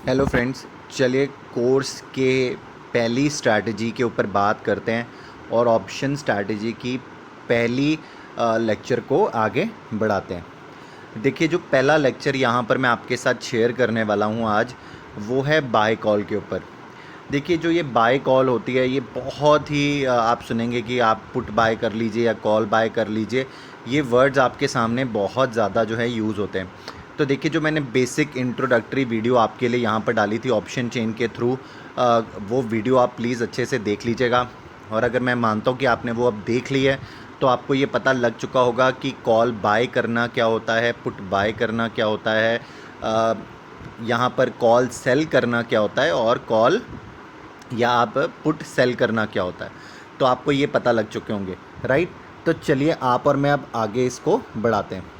Hello friends, चलिए course के पहली स्ट्रैटेजी के ऊपर बात करते हैं और ऑप्शन स्ट्रैटेजी की पहली लेक्चर को आगे बढ़ाते हैं। देखिए, जो पहला लेक्चर यहाँ पर मैं आपके साथ शेयर करने वाला हूँ आज, वो है बाय कॉल के ऊपर। देखिए, जो ये बाय कॉल होती है, ये बहुत ही आप सुनेंगे कि आप पुट बाय कर लीजिए या कॉल बाय कर लीजिए। ये वर्ड्स आपके सामने बहुत ज़्यादा जो है यूज़ होते हैं। तो देखिए, जो मैंने बेसिक इंट्रोडक्टरी वीडियो आपके लिए यहाँ पर डाली थी ऑप्शन चेन के थ्रू, वो वीडियो आप प्लीज़ अच्छे से देख लीजिएगा। और अगर मैं मानता हूँ कि आपने वो अब देख ली है, तो आपको ये पता लग चुका होगा कि कॉल बाय करना क्या होता है, पुट बाय करना क्या होता है, यहाँ पर कॉल सेल करना क्या होता है और कॉल या आप पुट सेल करना क्या होता है। तो आपको ये पता लग चुके होंगे, राइट। तो चलिए आप और मैं अब आगे इसको बढ़ाते हैं।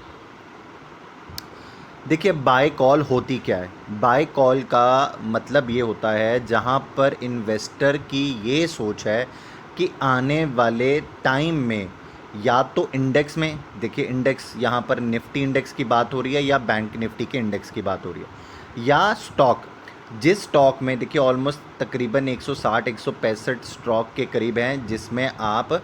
देखिए, बाय कॉल होती क्या है। बाय कॉल का मतलब ये होता है जहाँ पर इन्वेस्टर की ये सोच है कि आने वाले टाइम में या तो इंडेक्स में, देखिए इंडेक्स यहाँ पर निफ्टी इंडेक्स की बात हो रही है या बैंक निफ्टी के इंडेक्स की बात हो रही है, या स्टॉक, जिस स्टॉक में देखिए ऑलमोस्ट तकरीबन 160 165 स्टॉक के करीब हैं जिसमें आप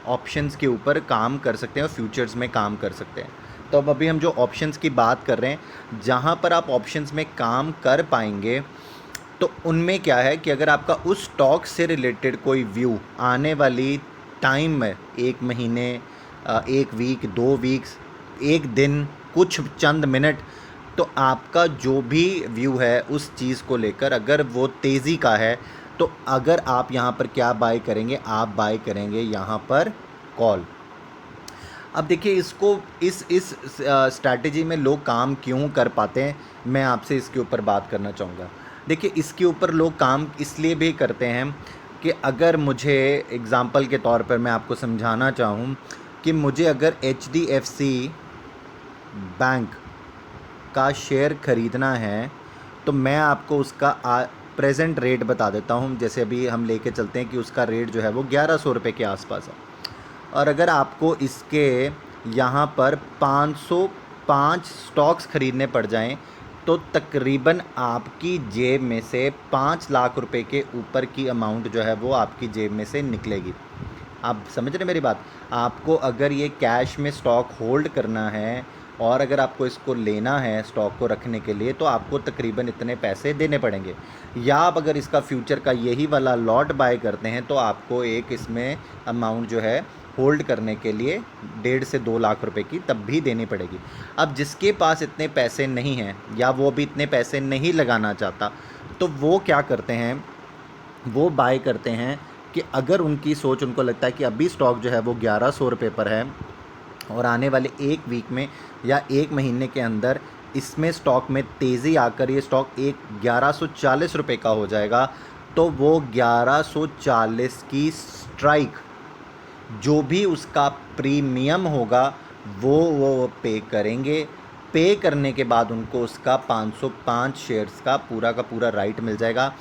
ऑप्शंस के ऊपर काम कर सकते हैं और फ्यूचर्स में काम कर सकते हैं। तो अब अभी हम जो ऑप्शंस की बात कर रहे हैं, जहाँ पर आप ऑप्शंस में काम कर पाएंगे, तो उनमें क्या है कि अगर आपका उस स्टॉक से रिलेटेड कोई व्यू आने वाली टाइम में, एक महीने, एक वीक, 2 वीक्स, एक दिन, कुछ चंद मिनट, तो आपका जो भी व्यू है उस चीज़ को लेकर अगर वो तेज़ी का है, तो अगर आप यहाँ पर क्या बाय करेंगे, आप बाय करेंगे यहाँ पर कॉल। अब देखिए, इसको इस स्ट्रैटेजी में लोग काम क्यों कर पाते हैं, मैं आपसे इसके ऊपर बात करना चाहूँगा। देखिए, इसके ऊपर लोग काम इसलिए भी करते हैं कि अगर मुझे एग्ज़ाम्पल के तौर पर मैं आपको समझाना चाहूँ कि मुझे अगर HDFC बैंक का शेयर ख़रीदना है, तो मैं आपको उसका प्रेजेंट रेट बता देता हूँ। जैसे अभी हम लेके चलते हैं कि उसका रेट जो है वो 1100 रुपये के आसपास है, और अगर आपको इसके यहाँ पर 505 स्टॉक्स ख़रीदने पड़ जाएं, तो तकरीबन आपकी जेब में से 5 लाख रुपए के ऊपर की अमाउंट जो है वो आपकी जेब में से निकलेगी। आप समझ रहे मेरी बात। आपको अगर ये कैश में स्टॉक होल्ड करना है और अगर आपको इसको लेना है स्टॉक को रखने के लिए, तो आपको तकरीबन इतने पैसे देने पड़ेंगे। या आप अगर इसका फ्यूचर का यही वाला लॉट बाय करते हैं, तो आपको एक इसमें अमाउंट जो है होल्ड करने के लिए 1.5 से 2 लाख रुपए की तब भी देनी पड़ेगी। अब जिसके पास इतने पैसे नहीं हैं या वो भी इतने पैसे नहीं लगाना चाहता, तो वो क्या करते हैं, वो बाय करते हैं कि अगर उनकी सोच, उनको लगता है कि अभी स्टॉक जो है वो 1100 रुपये पर है और आने वाले एक वीक में या एक महीने के अंदर इसमें स्टॉक में तेज़ी आकर ये स्टॉक 1140 रुपये का हो जाएगा, तो वो 1140 की स्ट्राइक, जो भी उसका प्रीमियम होगा वो पे करेंगे। पे करने के बाद उनको उसका 505 शेयर्स का पूरा राइट मिल जाएगा,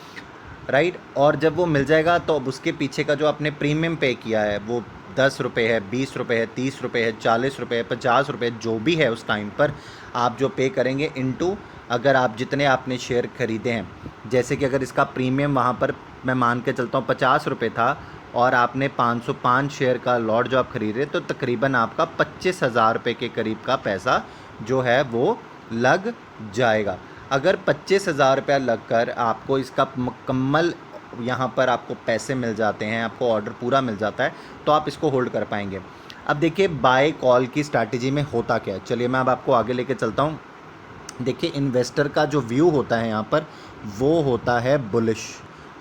राइट। और जब वो मिल जाएगा, तो अब उसके पीछे का जो आपने प्रीमियम पे किया है, वो 10 रुपये है, 20 रुपये है, 30 रुपये है, 40 रुपये है, 50 रुपये, जो भी है उस टाइम पर आप जो पे करेंगे इनटू अगर आप जितने आपने शेयर खरीदे हैं। जैसे कि अगर इसका प्रीमियम वहाँ पर मैं मान के चलता हूँ 50 रुपये था और आपने 505 शेयर का लॉट जो आप खरीद रहे, तो तकरीबन आपका 25,000 रुपये के करीब का पैसा जो है वो लग जाएगा। अगर 25,000 रुपया लग कर आपको इसका मुकम्मल यहाँ पर आपको पैसे मिल जाते हैं, आपको ऑर्डर पूरा मिल जाता है, तो आप इसको होल्ड कर पाएंगे। अब देखिए, बाय कॉल की स्ट्रैटेजी में होता क्या है, चलिए मैं अब आपको आगे लेके चलता हूँ। देखिए, इन्वेस्टर का जो व्यू होता है यहाँ पर, वो होता है बुलिश,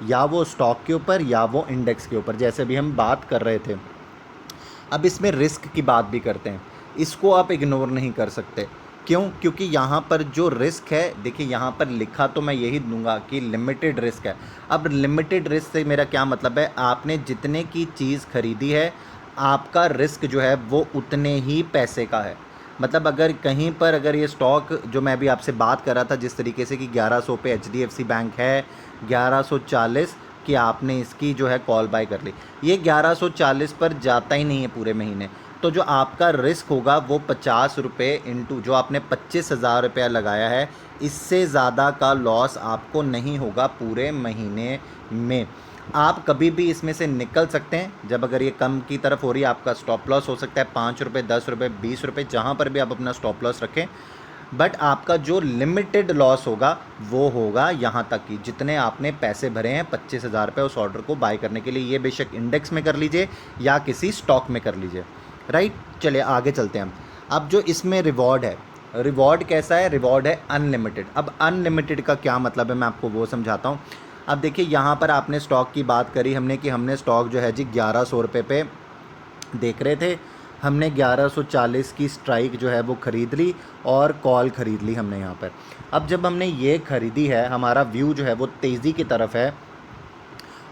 या वो स्टॉक के ऊपर या वो इंडेक्स के ऊपर, जैसे भी हम बात कर रहे थे। अब इसमें रिस्क की बात भी करते हैं, इसको आप इग्नोर नहीं कर सकते। क्यों? क्योंकि यहाँ पर जो रिस्क है, देखिए यहाँ पर लिखा तो मैं यही दूंगा कि लिमिटेड रिस्क है। अब लिमिटेड रिस्क से मेरा क्या मतलब है, आपने जितने की चीज़ खरीदी है, आपका रिस्क जो है वो उतने ही पैसे का है। मतलब अगर कहीं पर अगर ये स्टॉक जो मैं अभी आपसे बात कर रहा था जिस तरीके से कि 1100 पे HDFC बैंक है, 1140 कि आपने इसकी जो है कॉल बाय कर ली, ये 1140 पर जाता ही नहीं है पूरे महीने। तो जो आपका रिस्क होगा वो 50 रुपये इंटू जो आपने 25,000 रुपया लगाया है, इससे ज़्यादा का लॉस आपको नहीं होगा पूरे महीने में। आप कभी भी इसमें से निकल सकते हैं जब अगर ये कम की तरफ हो रही है। आपका स्टॉप लॉस हो सकता है 5 रुपये, 10 रुपये, 20 रुपये, जहाँ पर भी आप अपना स्टॉप लॉस रखें। बट आपका जो लिमिटेड लॉस होगा वो होगा यहाँ तक कि जितने आपने पैसे भरे हैं 25,000 रुपये उस ऑर्डर को बाय करने के लिए। ये बेशक इंडेक्स में कर लीजिए या किसी स्टॉक में कर लीजिए, राइट। चलिए आगे चलते हैं हम। अब जो इसमें रिवॉर्ड है, रिवॉर्ड कैसा है? रिवॉर्ड है अनलिमिटेड। अब अनलिमिटेड का क्या मतलब है मैं आपको वो समझाता हूँ। अब देखिए यहाँ पर आपने स्टॉक की बात करी हमने कि हमने स्टॉक जो है जी 1100 रुपये पे देख रहे थे, हमने 1140 की स्ट्राइक जो है वो ख़रीद ली और कॉल ख़रीद ली हमने यहाँ पर। अब जब हमने ये ख़रीदी है, हमारा व्यू जो है वो तेज़ी की तरफ है।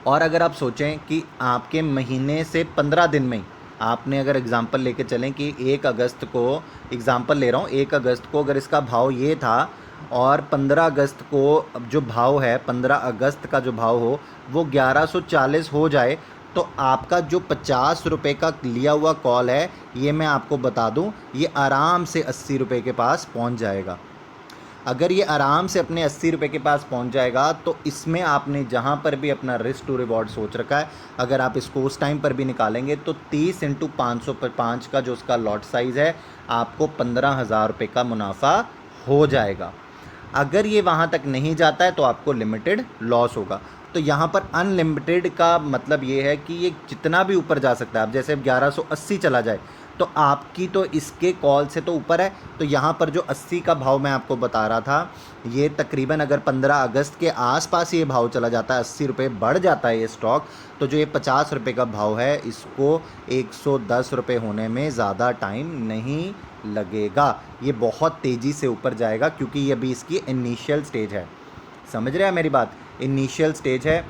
और अगर आप सोचें कि आपके महीने से 15 दिन में आपने अगर एग्ज़ाम्पल लेके चलें कि 1 अगस्त को, एग्ज़ाम्पल ले रहा हूँ, 1 अगस्त को अगर इसका भाव ये था और 15 अगस्त को अब जो भाव है, 15 अगस्त का जो भाव हो वो 1140 हो जाए, तो आपका जो 50 रुपये का लिया हुआ कॉल है, ये मैं आपको बता दूं, ये आराम से 80 रुपये के पास पहुंच जाएगा। अगर ये आराम से अपने 80 रुपये के पास पहुंच जाएगा तो इसमें आपने जहां पर भी अपना रिस्क टू रिवॉर्ड सोच रखा है, अगर आप इसको उस टाइम पर भी निकालेंगे तो 30 इंटू 505 का जो उसका लॉट साइज़ है, आपको 15,000 रुपये का मुनाफा हो जाएगा। अगर ये वहाँ तक नहीं जाता है तो आपको लिमिटेड लॉस होगा। तो यहाँ पर अनलिमिटेड का मतलब ये है कि ये जितना भी ऊपर जा सकता है। अब जैसे अब 1180 चला जाए तो आपकी तो इसके कॉल से तो ऊपर है। तो यहाँ पर जो 80 का भाव मैं आपको बता रहा था, ये तकरीबन अगर 15 अगस्त के आसपास ये भाव चला जाता है, 80 रुपये बढ़ जाता है ये स्टॉक, तो जो ये 50 रुपये का भाव है इसको 110 रुपये होने में ज़्यादा टाइम नहीं लगेगा। ये बहुत तेज़ी से ऊपर जाएगा क्योंकि ये अभी इसकी इनिशियल स्टेज है। समझ रहे हैं मेरी बात? इनिशियल स्टेज है,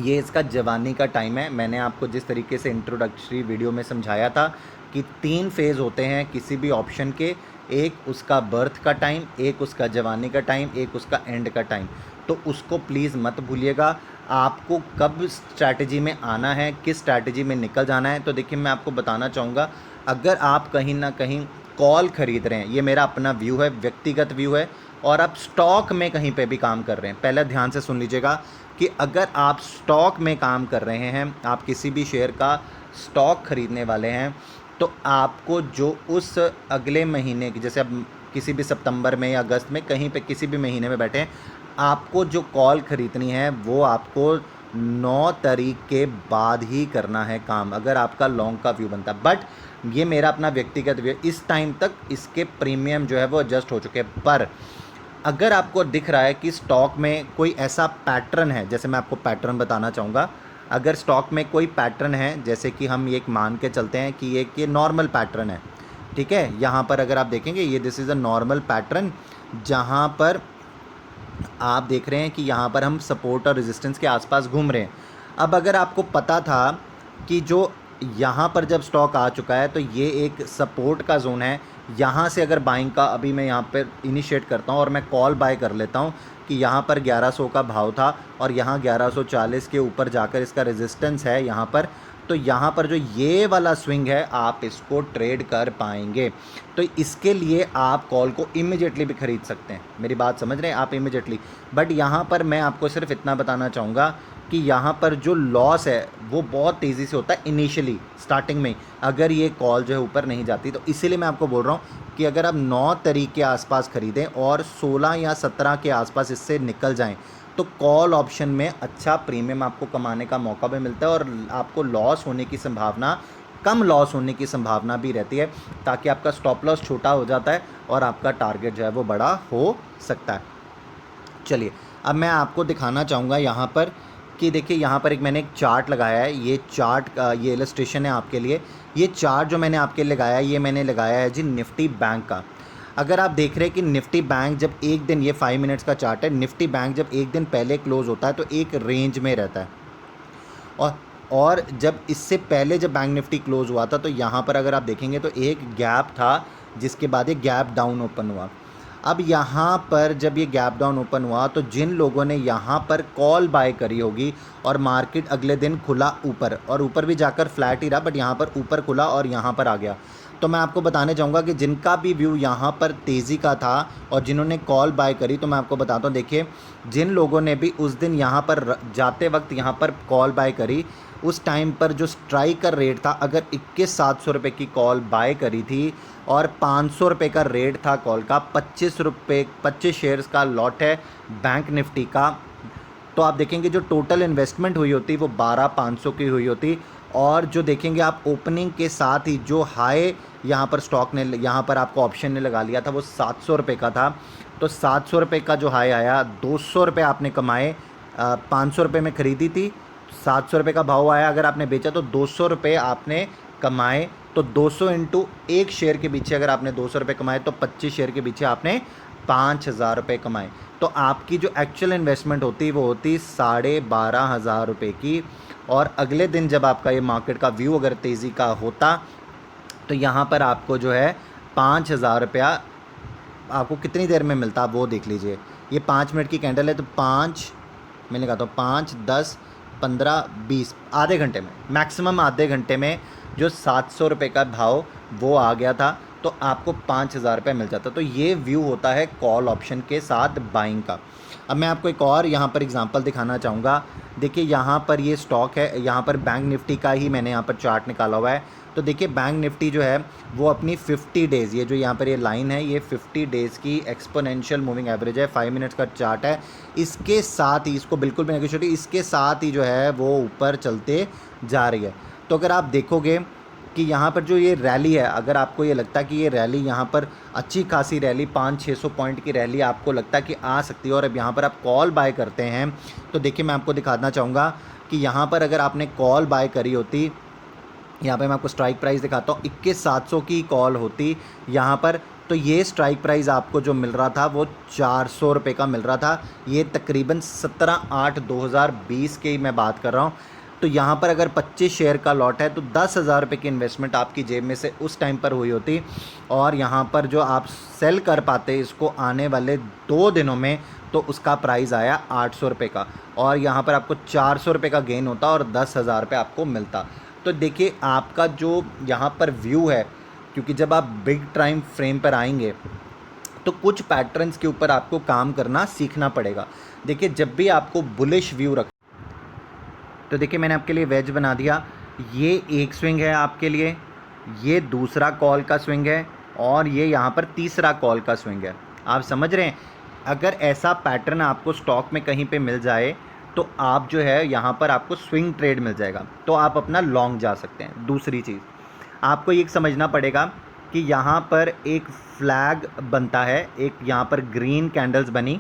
ये इसका जवानी का टाइम है। मैंने आपको जिस तरीके से इंट्रोडक्टरी वीडियो में समझाया था कि 3 फेज़ होते हैं किसी भी ऑप्शन के, एक उसका बर्थ का टाइम, एक उसका जवानी का टाइम, एक उसका एंड का टाइम। तो उसको प्लीज़ मत भूलिएगा। आपको कब स्ट्रैटेजी में आना है, किस स्ट्रैटेजी में निकल जाना है, तो देखिए मैं आपको बताना चाहूँगा, अगर आप कहीं ना कहीं कॉल ख़रीद रहे हैं, ये मेरा अपना व्यू है, व्यक्तिगत व्यू है, और आप स्टॉक में कहीं पे भी काम कर रहे हैं, पहले ध्यान से सुन लीजिएगा कि अगर आप स्टॉक में काम कर रहे हैं, आप किसी भी शेयर का स्टॉक ख़रीदने वाले हैं, तो आपको जो उस अगले महीने की, जैसे अब किसी भी सितंबर में या अगस्त में कहीं पे किसी भी महीने में बैठे हैं, आपको जो कॉल ख़रीदनी है वो आपको 9 तारीख के बाद ही करना है काम, अगर आपका लॉन्ग का व्यू बनता है। बट ये मेरा अपना व्यक्तिगत व्यू, इस टाइम तक इसके प्रीमियम जो है वो एडजस्ट हो चुके हैं। पर अगर आपको दिख रहा है कि स्टॉक में कोई ऐसा पैटर्न है, जैसे मैं आपको पैटर्न बताना चाहूँगा, अगर स्टॉक में कोई पैटर्न है, जैसे कि हम ये मान के चलते हैं कि ये नॉर्मल पैटर्न है, ठीक है। यहाँ पर अगर आप देखेंगे ये this is a normal pattern, जहाँ पर आप देख रहे हैं कि यहाँ पर हम सपोर्ट और रेजिस्टेंस के आसपास घूम रहे हैं। अब अगर आपको पता था कि जो यहाँ पर जब स्टॉक आ चुका है तो ये एक सपोर्ट का जोन है, यहाँ से अगर बाइंग का अभी मैं यहाँ पर इनिशिएट करता हूँ और मैं कॉल बाय कर लेता हूँ कि यहाँ पर 1100 का भाव था और यहाँ 1140 के ऊपर जाकर इसका रेजिस्टेंस है यहाँ पर, तो यहाँ पर जो ये वाला स्विंग है आप इसको ट्रेड कर पाएंगे। तो इसके लिए आप कॉल को इमीडिएटली भी ख़रीद सकते हैं, मेरी बात समझ रहे हैं आप, इमीडिएटली। बट यहाँ पर मैं आपको सिर्फ इतना बताना चाहूँगा कि यहाँ पर जो लॉस है वो बहुत तेज़ी से होता है इनिशियली, स्टार्टिंग में, अगर ये कॉल जो है ऊपर नहीं जाती। तो इसीलिए मैं आपको बोल रहा हूँ कि अगर आप 9 तारीख के आसपास ख़रीदें और 16 या 17 के आसपास इससे निकल जाएं, तो कॉल ऑप्शन में अच्छा प्रीमियम आपको कमाने का मौका भी मिलता है और आपको लॉस होने की संभावना, कम लॉस होने की संभावना भी रहती है, ताकि आपका स्टॉप लॉस छोटा हो जाता है और आपका टारगेट जो है वो बड़ा हो सकता है। चलिए अब मैं आपको दिखाना चाहूँगा यहाँ पर कि देखिए यहाँ पर एक मैंने एक चार्ट लगाया है, ये चार्ट का ये इलस्ट्रेशन है आपके लिए। ये चार्ट जो मैंने आपके लिए लगाया है, ये मैंने लगाया है जी निफ्टी बैंक का। अगर आप देख रहे हैं कि निफ्टी बैंक जब एक दिन, ये 5 मिनट्स का चार्ट है, निफ्टी बैंक जब एक दिन पहले क्लोज़ होता है तो एक रेंज में रहता है, और जब इससे पहले जब बैंक निफ्टी क्लोज़ हुआ था तो यहाँ पर अगर आप देखेंगे तो एक गैप था, जिसके बाद एक गैप डाउन ओपन हुआ। अब यहाँ पर जब ये गैप डाउन ओपन हुआ तो जिन लोगों ने यहाँ पर कॉल बाय करी होगी और मार्केट अगले दिन खुला ऊपर, और ऊपर भी जाकर फ्लैट ही रहा, बट यहाँ पर ऊपर खुला और यहाँ पर आ गया, तो मैं आपको बताने चाहूँगा कि जिनका भी व्यू यहाँ पर तेज़ी का था और जिन्होंने कॉल बाय करी, तो मैं आपको बताता हूँ, देखिए जिन लोगों ने भी उस दिन यहाँ पर जाते वक्त यहाँ पर कॉल बाय करी, उस टाइम पर जो स्ट्राइकर रेट था, अगर 21,700 रुपये की कॉल बाय करी थी और 500 रुपये का रेट था कॉल का, 25 शेयर्स का लॉट है बैंक निफ्टी का, तो आप देखेंगे जो टोटल इन्वेस्टमेंट हुई होती वो 12,500 की हुई होती। और जो देखेंगे आप ओपनिंग के साथ ही जो हाई यहाँ पर स्टॉक ने, यहाँ पर आपको ऑप्शन ने लगा लिया था, वो 700 रुपये का था, तो 700 रुपये का जो हाई आया, 200 रुपये आपने कमाए। 500 रुपये में ख़रीदी थी, 700 रुपये का भाव आया, अगर आपने बेचा तो 200 रुपये आपने कमाए। तो 200 इंटू एक शेयर के पीछे अगर आपने 200 रुपये कमाए तो 25 शेयर के पीछे आपने 5,000 रुपये कमाए। तो आपकी जो एक्चुअल इन्वेस्टमेंट होती वो होती 12,500 रुपये की। और अगले दिन जब आपका ये मार्केट का व्यू अगर तेज़ी का होता तो यहाँ पर आपको जो है 5,000 रुपया आपको कितनी देर में मिलता, आप वो देख लीजिए। ये 5 मिनट की कैंडल है, तो 5 मैं लगाता हूँ, 5, 10, 15, 20, आधे घंटे में, मैक्सिमम आधे घंटे में जो 700 रुपये का भाव वो आ गया था, तो आपको 5,000 रुपये मिल जाता। तो ये व्यू होता है कॉल ऑप्शन के साथ बाइंग का। अब मैं आपको एक और यहाँ पर एग्जांपल दिखाना चाहूँगा। देखिए यहाँ पर ये स्टॉक है, यहाँ पर बैंक निफ्टी का ही मैंने यहाँ पर चार्ट निकाला हुआ है। तो देखिए बैंक निफ्टी जो है वो अपनी 50 डेज़, ये जो यहाँ पर ये लाइन है, ये 50 डेज़ की एक्सपोनेंशियल मूविंग एवरेज है, 5 मिनट्स का चार्ट है। इसके साथ ही, इसको बिल्कुल भी नेगेटिव, इसके साथ ही जो है वो ऊपर चलते जा रही है। तो अगर आप देखोगे कि यहाँ पर जो ये रैली है, अगर आपको ये लगता है कि ये रैली यहाँ पर अच्छी खासी रैली 500-600 पॉइंट की रैली आपको लगता है कि आ सकती है, और अब यहाँ पर आप कॉल बाय करते हैं, तो देखिए मैं आपको दिखाना चाहूँगा कि यहाँ पर अगर आपने कॉल बाय करी होती, यहाँ पे मैं आपको स्ट्राइक प्राइस दिखाता हूँ, 21,700 की कॉल होती यहाँ पर, तो ये स्ट्राइक प्राइस आपको जो मिल रहा था वो 400 रुपये का मिल रहा था। ये तकरीबन 17/8/2020 की मैं बात कर रहा हूँ। तो यहाँ पर अगर 25 शेयर का लॉट है तो 10,000 रुपये की इन्वेस्टमेंट आपकी जेब में से उस टाइम पर हुई होती, और यहाँ पर जो आप सेल कर पाते इसको आने वाले 2 दिनों में, तो उसका प्राइस आया 800 रुपये का, और यहाँ पर आपको 400 रुपये का गेन होता और 10,000 रुपये आपको मिलता। तो देखिए आपका जो यहाँ पर व्यू है, क्योंकि जब आप बिग टाइम फ्रेम पर आएंगे तो कुछ पैटर्न्स के ऊपर आपको काम करना सीखना पड़ेगा। देखिए जब भी आपको बुलिश व्यू रख, तो देखिए मैंने आपके लिए वेज बना दिया, ये एक स्विंग है आपके लिए, ये दूसरा कॉल का स्विंग है, और ये यहाँ पर तीसरा कॉल का स्विंग है। आप समझ रहे हैं, अगर ऐसा पैटर्न आपको स्टॉक में कहीं पे मिल जाए तो आप जो है यहाँ पर आपको स्विंग ट्रेड मिल जाएगा, तो आप अपना लॉन्ग जा सकते हैं। दूसरी चीज़ आपको ये समझना पड़ेगा कि यहाँ पर एक फ्लैग बनता है, एक यहाँ पर ग्रीन कैंडल्स बनी,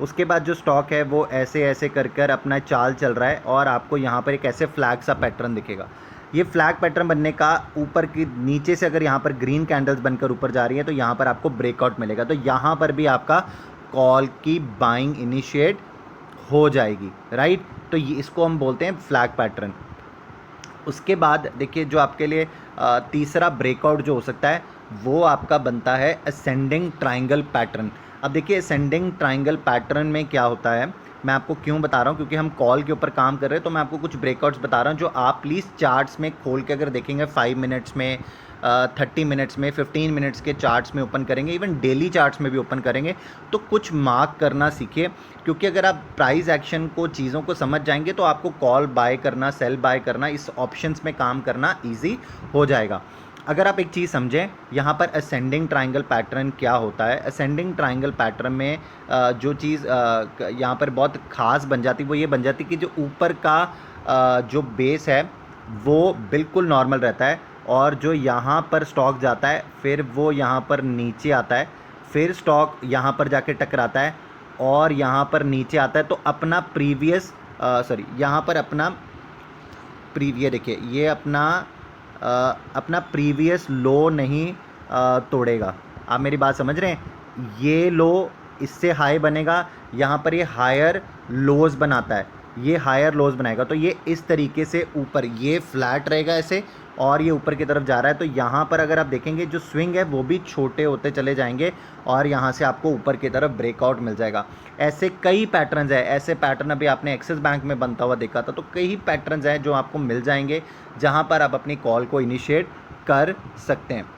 उसके बाद जो स्टॉक है वो ऐसे ऐसे कर कर अपना चाल चल रहा है, और आपको यहाँ पर एक ऐसे फ्लैग सा पैटर्न दिखेगा। ये फ्लैग पैटर्न बनने का ऊपर की नीचे से अगर यहाँ पर ग्रीन कैंडल्स बनकर ऊपर जा रही है तो यहाँ पर आपको ब्रेकआउट मिलेगा, तो यहाँ पर भी आपका कॉल की बाइंग इनिशिएट हो जाएगी, राइट। तो ये इसको हम बोलते हैं फ्लैग पैटर्न। उसके बाद देखिए जो आपके लिए तीसरा ब्रेकआउट जो हो सकता है वो आपका बनता है असेंडिंग ट्राइंगल पैटर्न। अब देखिए असेंडिंग ट्राइंगल पैटर्न में क्या होता है, मैं आपको क्यों बता रहा हूँ, क्योंकि हम कॉल के ऊपर काम कर रहे हैं, तो मैं आपको कुछ ब्रेकआउट्स बता रहा हूँ जो आप प्लीज़ चार्ट्स में खोल के अगर देखेंगे 5 मिनट्स में, 30 मिनट्स में, 15 मिनट्स के चार्ट्स में ओपन करेंगे, इवन डेली चार्ट्स में भी ओपन करेंगे, तो कुछ मार्क करना सीखिए। क्योंकि अगर आप प्राइस एक्शन को, चीज़ों को समझ जाएंगे तो आपको कॉल बाय करना, सेल बाय करना, इस ऑप्शंस में काम करना ईजी हो जाएगा। अगर आप एक चीज़ समझें, यहाँ पर असेंडिंग ट्राइंगल पैटर्न क्या होता है। असेंडिंग ट्राइंगल पैटर्न में जो चीज़ यहाँ पर बहुत ख़ास बन जाती वो ये बन जाती कि जो ऊपर का जो बेस है वो बिल्कुल नॉर्मल रहता है, और जो यहाँ पर स्टॉक जाता है फिर वो यहाँ पर नीचे आता है, फिर स्टॉक यहाँ पर जाके टकराता है और यहाँ पर नीचे आता है, तो अपना प्रीवियस यहाँ पर अपना प्रीवियस, देखिए ये अपना प्रीवियस लो नहीं तोड़ेगा। आप मेरी बात समझ रहे हैं, ये लो इससे हाई बनेगा, यहाँ पर ये हायर लोज बनाता है, ये हायर लोज बनाएगा, तो ये इस तरीके से ऊपर ये फ्लैट रहेगा ऐसे, और ये ऊपर की तरफ जा रहा है, तो यहाँ पर अगर आप देखेंगे जो स्विंग है वो भी छोटे होते चले जाएंगे और यहाँ से आपको ऊपर की तरफ ब्रेकआउट मिल जाएगा। ऐसे कई पैटर्न्स है, ऐसे पैटर्न अभी आपने एक्सिस बैंक में बनता हुआ देखा था, तो कई पैटर्न्स हैं जो आपको मिल जाएंगे जहाँ पर आप अपनी कॉल को इनिशिएट कर सकते हैं।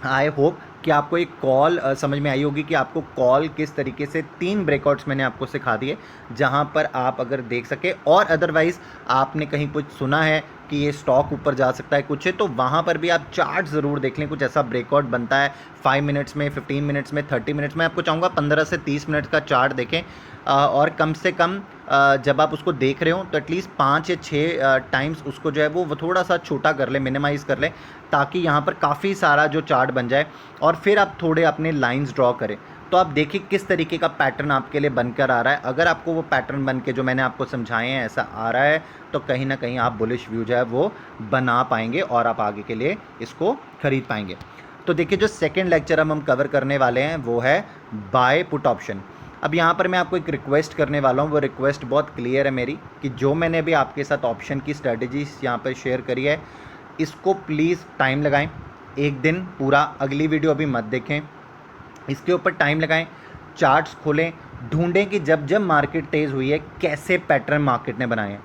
आई होप कि आपको एक कॉल समझ में आई होगी कि आपको कॉल किस तरीके से 3 ब्रेकआउट्स मैंने आपको सिखा दिए जहां पर आप अगर देख सके, और अदरवाइज़ आपने कहीं कुछ सुना है कि ये स्टॉक ऊपर जा सकता है कुछ है, तो वहाँ पर भी आप चार्ट ज़रूर देख लें। कुछ ऐसा ब्रेकआउट बनता है 5 मिनट्स में, 15 मिनट्स में, 30 मिनट्स में, आपको चाहूँगा 15 से 30 मिनट का चार्ट देखें और कम से कम जब आप उसको देख रहे हो तो एटलीस्ट 5 या 6 टाइम्स उसको जो है वो थोड़ा सा छोटा कर ले, मिनिमाइज़ कर ले, ताकि यहाँ पर काफ़ी सारा जो चार्ट बन जाए और फिर आप थोड़े अपने लाइंस ड्रॉ करें। तो आप देखिए किस तरीके का पैटर्न आपके लिए बनकर आ रहा है। अगर आपको वो पैटर्न बन के जो मैंने आपको समझाए हैं ऐसा आ रहा है, तो कहीं ना कहीं आप बुलिश व्यू जो है वो बना पाएंगे और आप आगे के लिए इसको खरीद पाएंगे। तो देखिए जो सेकंड लेक्चर हम कवर करने वाले हैं वो है बाय पुट ऑप्शन। अब यहाँ पर मैं आपको एक रिक्वेस्ट करने वाला हूँ, वो रिक्वेस्ट बहुत क्लियर है मेरी कि जो मैंने अभी आपके साथ ऑप्शन की स्ट्रेटजीज यहाँ पर शेयर करी है, इसको प्लीज़ टाइम लगाएं, एक दिन पूरा, अगली वीडियो अभी मत देखें, इसके ऊपर टाइम लगाएं, चार्ट्स खोलें, ढूंढें कि जब जब मार्केट तेज़ हुई है कैसे पैटर्न मार्केट ने बनाए हैं,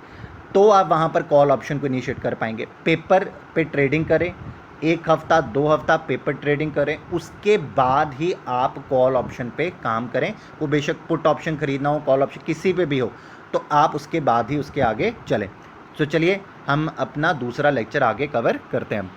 तो आप वहाँ पर कॉल ऑप्शन को इनिशिएट कर पाएंगे। पेपर पे ट्रेडिंग करें, 1 हफ्ता 2 हफ्ता पेपर ट्रेडिंग करें, उसके बाद ही आप कॉल ऑप्शन पे काम करें। वो बेशक पुट ऑप्शन खरीदना हो, कॉल ऑप्शन किसी पे भी हो, तो आप उसके बाद ही उसके आगे चलें। तो चलिए हम अपना दूसरा लेक्चर आगे कवर करते हैं।